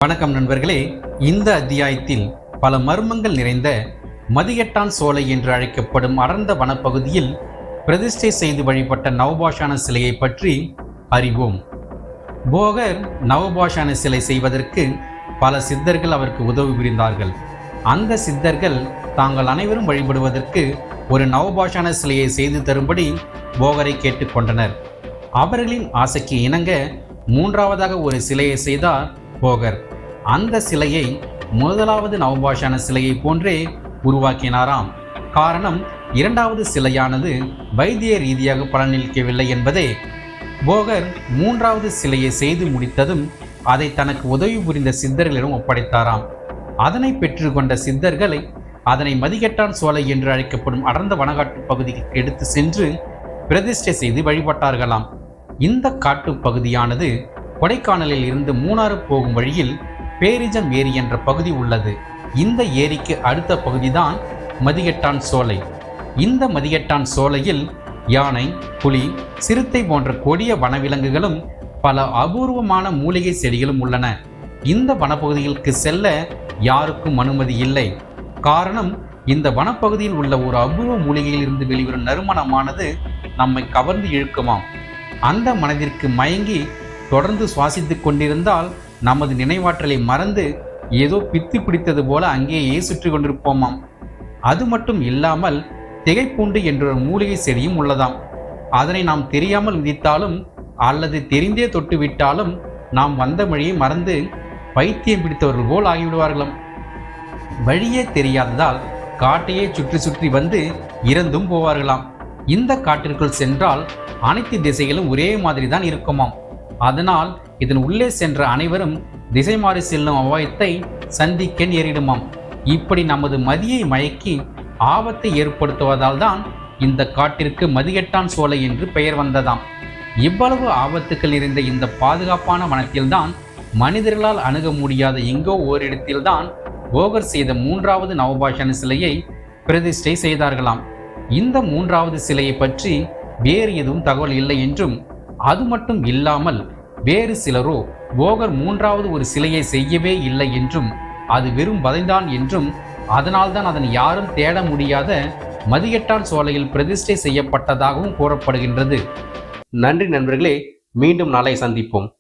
வணக்கம் நண்பர்களே. இந்த அத்தியாயத்தில் பல மர்மங்கள் நிறைந்த மதிகெட்டான் சோலை என்று அழைக்கப்படும் அடர்ந்த வனப்பகுதியில் பிரதிஷ்டை செய்து வழிபட்ட நவபாஷான சிலையை பற்றி அறிவோம். போகர் நவபாஷான சிலை செய்வதற்கு பல சித்தர்கள் அவருக்கு உதவி புரிந்தார்கள். அந்த சித்தர்கள் தாங்கள் அனைவரும் வழிபடுவதற்கு ஒரு நவபாஷான சிலையை செய்து தரும்படி போகரை கேட்டுக்கொண்டனர். அவர்களின் ஆசைக்கு இணங்க மூன்றாவதாக ஒரு சிலையை செய்தார் போகர். அந்த சிலையை முதலாவது நவபாஷான சிலையை போன்றே உருவாக்கினாராம். காரணம், இரண்டாவது சிலையானது வைத்திய ரீதியாக பலனளிக்கவில்லை என்பதே. போகர் மூன்றாவது சிலையை செய்து முடித்ததும் அதை தனக்கு உதவி புரிந்த சித்தர்களிடம் ஒப்படைத்தாராம். அதனை பெற்றுக்கொண்ட சித்தர்களை அதனை மதிகெட்டான் சோலை என்று அழைக்கப்படும் அடர்ந்த வனக்காட்டு பகுதிக்கு எடுத்து சென்று பிரதிஷ்டை செய்து வழிபட்டார்களாம். இந்த காட்டு பகுதியானது கொடைக்கானலில் இருந்து மூணாறு போகும் வழியில் பேரிஜம் ஏரி என்ற பகுதி உள்ளது. இந்த ஏரிக்கு அடுத்த பகுதிதான் மதிகெட்டான் சோலை. இந்த மதிகெட்டான் சோலையில் யானை, புலி, சிறுத்தை போன்ற கொடிய வனவிலங்குகளும் பல அபூர்வமான மூலிகை செடிகளும் உள்ளன. இந்த வனப்பகுதிகளுக்கு செல்ல யாருக்கும் அனுமதி இல்லை. காரணம், இந்த வனப்பகுதியில் உள்ள ஒரு அபூர்வ மூலிகையில் இருந்து வெளிவரும் நறுமணமானது நம்மை கவர்ந்து இழுக்குமாம். அந்த மனதிற்கு மயங்கி தொடர்ந்து சுவாசித்துக் கொண்டிருந்தால் நமது நினைவாற்றலை மறந்து ஏதோ பித்து பிடித்தது போல அங்கேயே சுற்றி கொண்டிருப்போமாம். அது மட்டும் இல்லாமல் திகைப்பூண்டு என்ற ஒரு மூலிகை செடியும் உள்ளதாம். அதனை நாம் தெரியாமல் விதித்தாலும் அல்லது தெரிந்தே தொட்டுவிட்டாலும் நாம் வந்த வழியை மறந்து பைத்தியம் பிடித்தவர்கள் போல் ஆகிவிடுவார்களாம். வழியே தெரியாததால் காட்டையே சுற்றி சுற்றி வந்து இறந்தும் போவார்களாம். இந்த காட்டிற்குள் சென்றால் அனைத்து திசைகளும் ஒரே மாதிரி தான் இருக்குமாம். அதனால் இதன் உள்ளே சென்ற அனைவரும் திசை மாறி செல்லும் அபாயத்தை சந்திக்க நேரிடுமாம். இப்படி நமது மதியை மயக்கி ஆபத்தை ஏற்படுத்துவதால் தான் இந்த காட்டிற்கு மதிகெட்டான் சோலை என்று பெயர் வந்ததாம். இவ்வளவு ஆபத்துக்கள் நிறைந்த இந்த பாதுகாப்பான வனத்தில்தான் மனிதர்களால் அணுக முடியாத எங்கோ ஓரிடத்தில்தான் போகர் செய்த மூன்றாவது நவபாஷான சிலையை பிரதிஷ்டை செய்தார்களாம். இந்த மூன்றாவது சிலையை பற்றி வேறு எதுவும் தகவல் இல்லை என்றும், அது மட்டும் இல்லாமல் வேறு சிலரோ போகர் மூன்றாவது ஒரு சிலையை செய்யவே இல்லை என்றும், அது வெறும் வதைதான் என்றும், அதனால்தான் அதனை யாரும் தேட முடியாத மதிகெட்டான் சோலையில் பிரதிஷ்டை செய்யப்பட்டதாகவும் கூறப்படுகின்றது. நன்றி நண்பர்களே, மீண்டும் நாளை சந்திப்போம்.